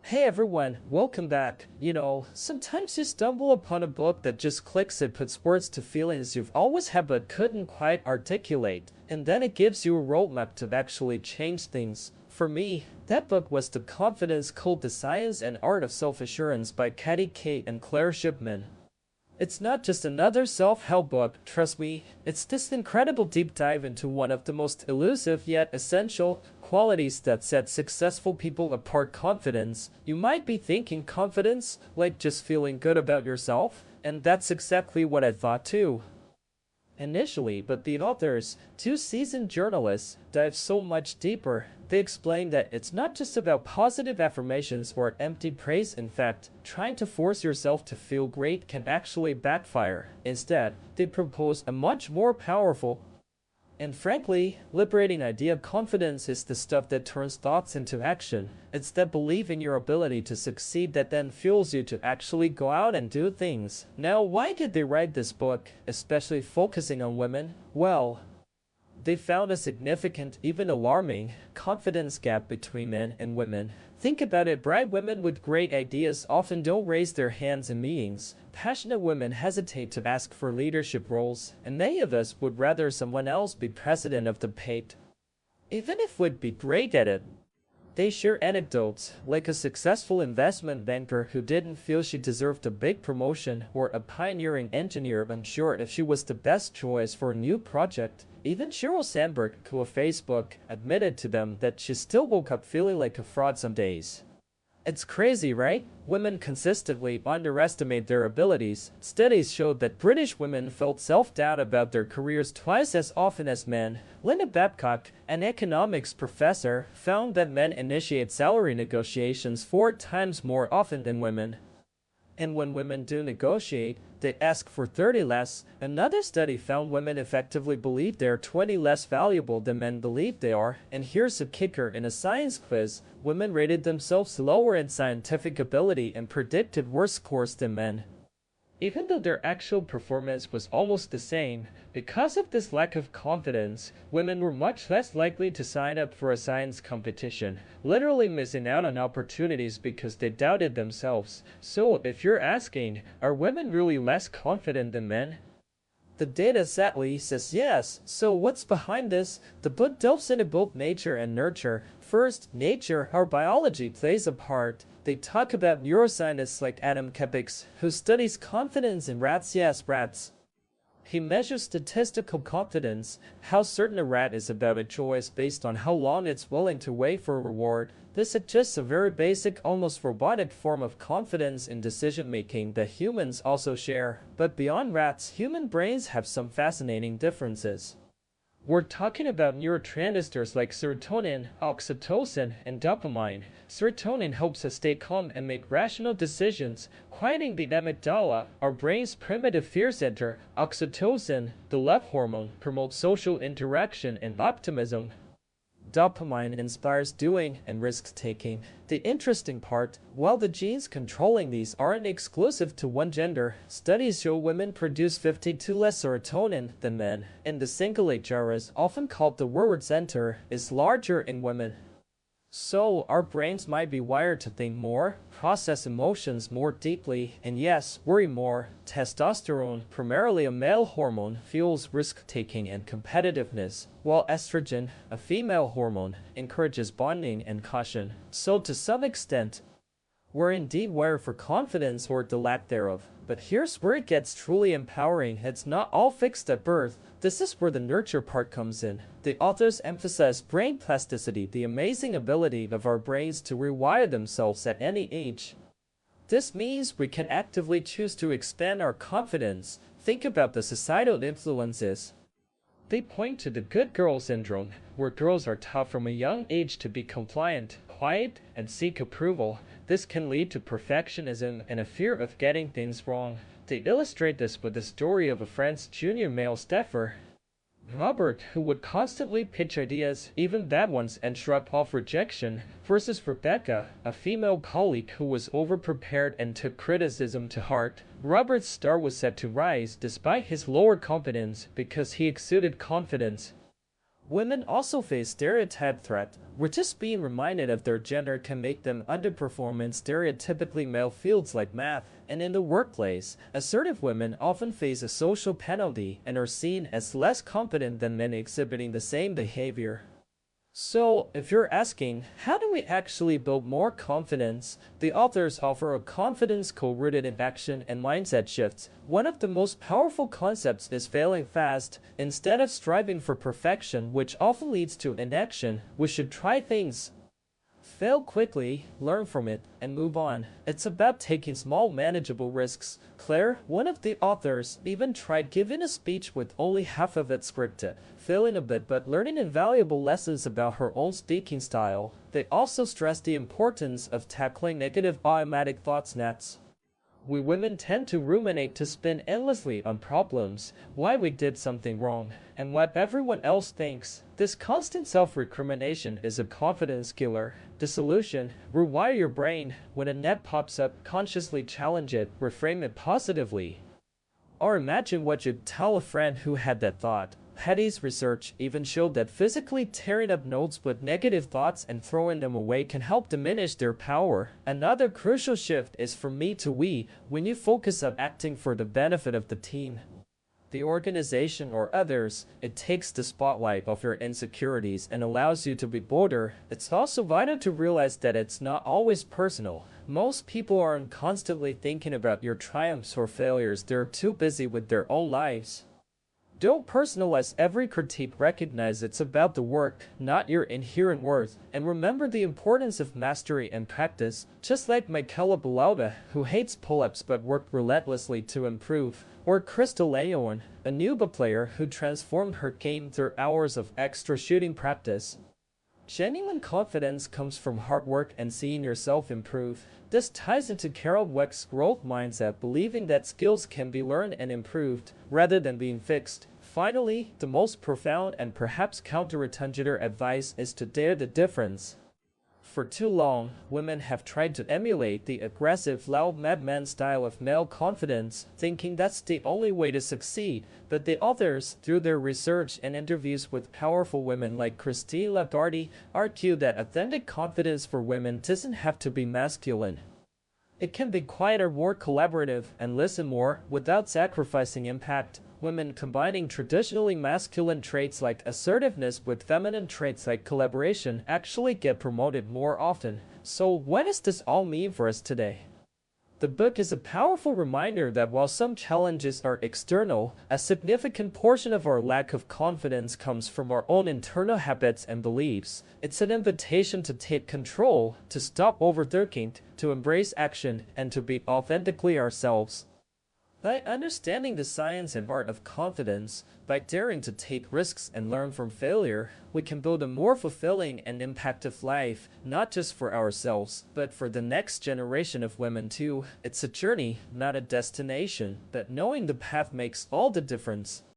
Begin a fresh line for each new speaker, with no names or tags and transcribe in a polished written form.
Hey everyone, welcome back. Sometimes you stumble upon a book that just clicks and puts words to feelings you've always had but couldn't quite articulate, and then it gives you a roadmap to actually change things. For me, that book was The Confidence Code: The Science and Art of Self-Assurance by Katie Kate and Claire Shipman. It's not just another self-help book, trust me, it's this incredible deep dive into one of the most elusive yet essential qualities that set successful people apart: confidence. You might be thinking confidence, like just feeling good about yourself, and that's exactly what I thought too initially, but the authors, two seasoned journalists, dive so much deeper. They explain that it's not just about positive affirmations or empty praise. In fact, trying to force yourself to feel great can actually backfire. Instead, they propose a much more powerful and frankly liberating idea. Confidence is the stuff that turns thoughts into action. It's that belief in your ability to succeed that then fuels you to actually go out and do things. Now, why did they write this book, especially focusing on women? Well, they found a significant, even alarming, confidence gap between men and women. Think about it: bright women with great ideas often don't raise their hands in meetings. Passionate women hesitate to ask for leadership roles, and many of us would rather someone else be president of the pate, even if we'd be great at it. They share anecdotes, like a successful investment banker who didn't feel she deserved a big promotion, or a pioneering engineer unsure if she was the best choice for a new project. Even Sheryl Sandberg, who of Facebook, admitted to them that she still woke up feeling like a fraud some days. It's crazy, right? Women consistently underestimate their abilities. Studies showed that British women felt self-doubt about their careers twice as often as men. Linda Babcock, an economics professor, found that men initiate salary negotiations 4 times more often than women. And when women do negotiate, they ask for 30 less. Another study found women effectively believe they're 20 less valuable than men believe they are. And here's a kicker: in a science quiz, women rated themselves lower in scientific ability and predicted worse scores than men, even though their actual performance was almost the same. Because of this lack of confidence, women were much less likely to sign up for a science competition, literally missing out on opportunities because they doubted themselves. So, if you're asking, are women really less confident than men? The data sadly says yes. So what's behind this? The book delves into both nature and nurture. First, nature, our biology, plays a part. They talk about neuroscientists like Adam Kepix, who studies confidence in rats. Yes, rats. He measures statistical confidence, how certain a rat is about a choice based on how long it's willing to wait for a reward. This suggests a very basic, almost robotic form of confidence in decision-making that humans also share. But beyond rats, human brains have some fascinating differences. We're talking about neurotransmitters like serotonin, oxytocin, and dopamine. Serotonin helps us stay calm and make rational decisions, quieting the amygdala, our brain's primitive fear center. Oxytocin, the love hormone, promotes social interaction and optimism. Dopamine inspires doing and risk-taking. The interesting part, while the genes controlling these aren't exclusive to one gender, studies show women produce 52 less serotonin than men, and the cingulate gyrus, often called the reward center, is larger in women. So, our brains might be wired to think more, process emotions more deeply, and yes, worry more. Testosterone, primarily a male hormone, fuels risk-taking and competitiveness, while estrogen, a female hormone, encourages bonding and caution. So to some extent, we're indeed wired for confidence or the lack thereof. But here's where it gets truly empowering: it's not all fixed at birth. This is where the nurture part comes in. The authors emphasize brain plasticity, the amazing ability of our brains to rewire themselves at any age. This means we can actively choose to expand our confidence. Think about the societal influences. They point to the good girl syndrome, where girls are taught from a young age to be compliant, quiet, and seek approval. This can lead to perfectionism and a fear of getting things wrong. They illustrate this with the story of a friend's junior male staffer, Robert, who would constantly pitch ideas, even bad ones, and shrug off rejection, versus Rebecca, a female colleague who was overprepared and took criticism to heart. Robert's star was set to rise despite his lower competence because he exuded confidence, Women also face stereotype threat, where just being reminded of their gender can make them underperform in stereotypically male fields like math. And in the workplace, assertive women often face a social penalty and are seen as less competent than men exhibiting the same behavior. So, if you're asking, how do we actually build more confidence? The authors offer a confidence co-rooted in action and mindset shifts. One of the most powerful concepts is failing fast. Instead of striving for perfection, which often leads to inaction, we should try things. Fail quickly, learn from it, and move on. It's about taking small, manageable risks. Claire, one of the authors, even tried giving a speech with only half of it scripted, failing a bit but learning invaluable lessons about her own speaking style. They also stressed the importance of tackling negative automatic thoughts nets. We women tend to ruminate to spin endlessly on problems, why we did something wrong, and what everyone else thinks. This constant self-recrimination is a confidence killer. The solution: rewire your brain. When a net pops up, consciously challenge it, reframe it positively. Or imagine what you'd tell a friend who had that thought. Petty's research even showed that physically tearing up notes with negative thoughts and throwing them away can help diminish their power. Another crucial shift is from me to we, when you focus on acting for the benefit of the team, the organization, or others. It takes the spotlight off your insecurities and allows you to be bolder. It's also vital to realize that it's not always personal. Most people aren't constantly thinking about your triumphs or failures. They're too busy with their own lives. Don't personalize every critique. Recognize it's about the work, not your inherent worth. And remember the importance of mastery and practice, just like Michaela Balauda, who hates pull-ups but worked relentlessly to improve, or Crystal Leon, a Nuba player who transformed her game through hours of extra shooting practice. Genuine confidence comes from hard work and seeing yourself improve. This ties into Carol Dweck's growth mindset, believing that skills can be learned and improved, rather than being fixed. Finally, the most profound and perhaps counterintuitive advice is to dare the difference. For too long, women have tried to emulate the aggressive, loud madman style of male confidence, thinking that's the only way to succeed. But the authors, through their research and interviews with powerful women like Christine Lagarde, argue that authentic confidence for women doesn't have to be masculine. It can be quieter, more collaborative, and listen more, without sacrificing impact. Women combining traditionally masculine traits like assertiveness with feminine traits like collaboration actually get promoted more often. So what does this all mean for us today? The book is a powerful reminder that while some challenges are external, a significant portion of our lack of confidence comes from our own internal habits and beliefs. It's an invitation to take control, to stop overthinking, to embrace action, and to be authentically ourselves. By understanding the science and art of confidence, by daring to take risks and learn from failure, we can build a more fulfilling and impactful life, not just for ourselves, but for the next generation of women too. It's a journey, not a destination, but knowing the path makes all the difference.